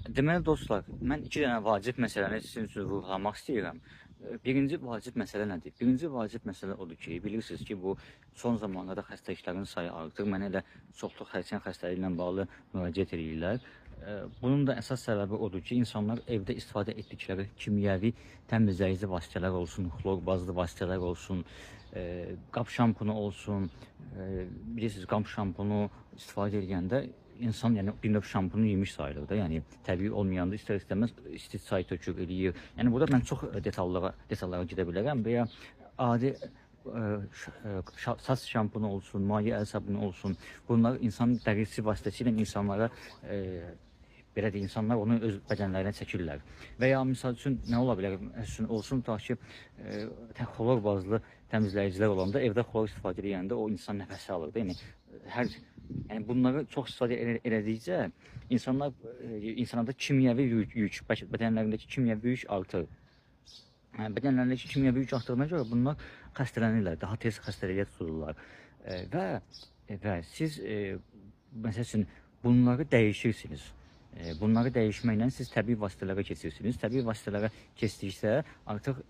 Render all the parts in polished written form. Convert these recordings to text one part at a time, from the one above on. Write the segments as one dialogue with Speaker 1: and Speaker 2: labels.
Speaker 1: Deməli dostlar, mən iki dənə vacib məsələni sizin üçün vurğulamaq istəyirəm. Birinci vacib məsələ nədir? Birinci vacib məsələ odur ki, bilirsiniz ki, bu son zamanlarda xəstəliklərin sayı artır. Mənə də çoxlu xərçəng xəstəliyi ilə bağlı müraciət edirlər. Bunun da əsas səbəbi odur ki, insanlar evdə istifadə etdikləri kimyəvi təmizləyici vasitələr olsun, xlor bazlı vasitələr olsun, qap şampunu olsun, bilirsiniz, qap şampunu istifadə edəndə insan yəni bir növ şampunu yemiş sayılır da. Yəni təbii olmayanda istər-istəməz isti çay tökür, eləyir. Yəni burada mən çox detallara gedə bilərəm və ya adi saç şampunu olsun, maye əl sabunu olsun. Bunlar insan dərisi vasitəsilə insanlara belə də insanlar onu öz bədənlərinə çəkirlər. Və ya misal üçün nə ola bilər? Məsələn olsun ta ki xlor bazlı təmizləyicilər olanda evdə xlor istifadə edəndə o insan nəfəsi alır da. Yəni bunları çox istifadə elədikcə insanlarda kimyəvi yük, bədənlərindəki kimyəvi yük artır. Bədənlərindəki kimyəvi yük artırına görə bunlar xəstələnirlər, daha tez xəstəliyə tutulurlar. Və siz məsəl üçün bunları dəyişirsiniz. Bunları dəyişməklə siz təbii vasitələrə keçirsiniz. Təbii vasitələrə keçdiksə artıq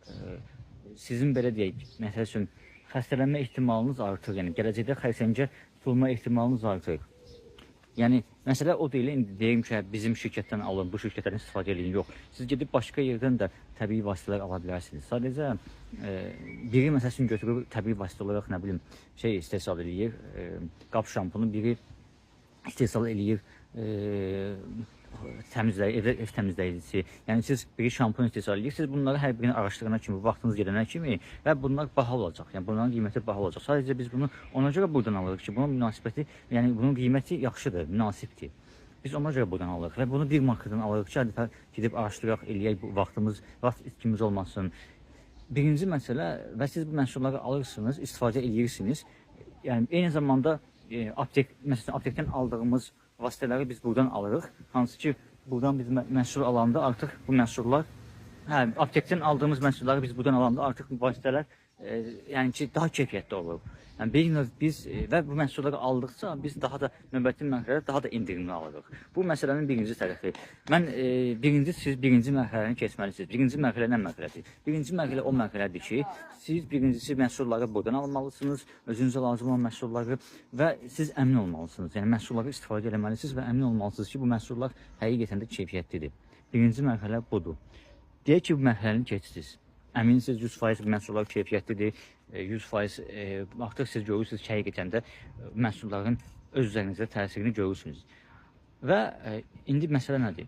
Speaker 1: sizin belə deyək, məsəl üçün xəstələnmə ehtimalınız artır. Yəni gələcəkdə xərçəngə tutulma ehtimalınız artır. Yəni məsələ o deyil, indi deyim ki, bizim şirkətdən alın, bu şirkətdən istifadə edin. Yox, siz gedib başqa yerdən də təbii vasitələr ala bilərsiniz. Sadəcə biri məsəl üçün götürür təbii vasitə olaraq nə bilim istehsal eləyir, qap şampunu, biri istehsal eləyir ev təmizləyicisi. Yəni siz biri şampun istehsal edirsiniz, bunları hər birini araşdırana kimi, vaxtınız gedənə kimi və bunlar baha olacaq. Yəni bunların qiyməti baha olacaq. Sadəcə biz bunu ona görə buradan alırıq ki, bunun münasibəti, yəni bunun qiyməti yaxşıdır, münasibdir. Biz ona görə buradan alırıq və bunu bir markadan alırıq ki, hətta gedib araşdıraq, eləyək, vaxt itkimiz olmasın. Birinci məsələ, və siz bu məhsulları alırsınız, istifadə edirsiniz. Yəni eyni zamanda məsələn aptekdən aldığımız vasitələri biz buradan alırıq. Hansı ki, buradan biz məhsul alanda artıq bu məhsullar, aptekdən aldığımız məhsulları biz buradan alanda artıq bu vasitələr yəni ki, daha keyfiyyətli olur. Yəni bir növ biz və bu məhsulları aldıqca biz daha da növbəti mərhələdə daha da indirimli alırıq. Bu məsələnin birinci tərəfi. Siz birinci mərhələni keçməlisiniz. Birinci mərhələ nə mərhələdir? Birinci mərhələ o mərhələdir ki, siz birincisi məhsulları buradan almalısınız, özünüzə lazım olan məhsulları və siz əmin olmalısınız. Yəni məhsulları istifadə etməlisiniz və əmin olmalısınız ki, bu məhsullar həqiqətən də keyfiyyətlidir. Birinci mərhələ budur. Deyək ki, bu mərhələni keçdiniz. Əminsiniz 100% məhsullar keyfiyyətlidir, 100% artıq siz görürsünüz ki, həqiqətən də məhsulların öz üzərinizdə təsirini görürsünüz. Və indi məsələ nədir?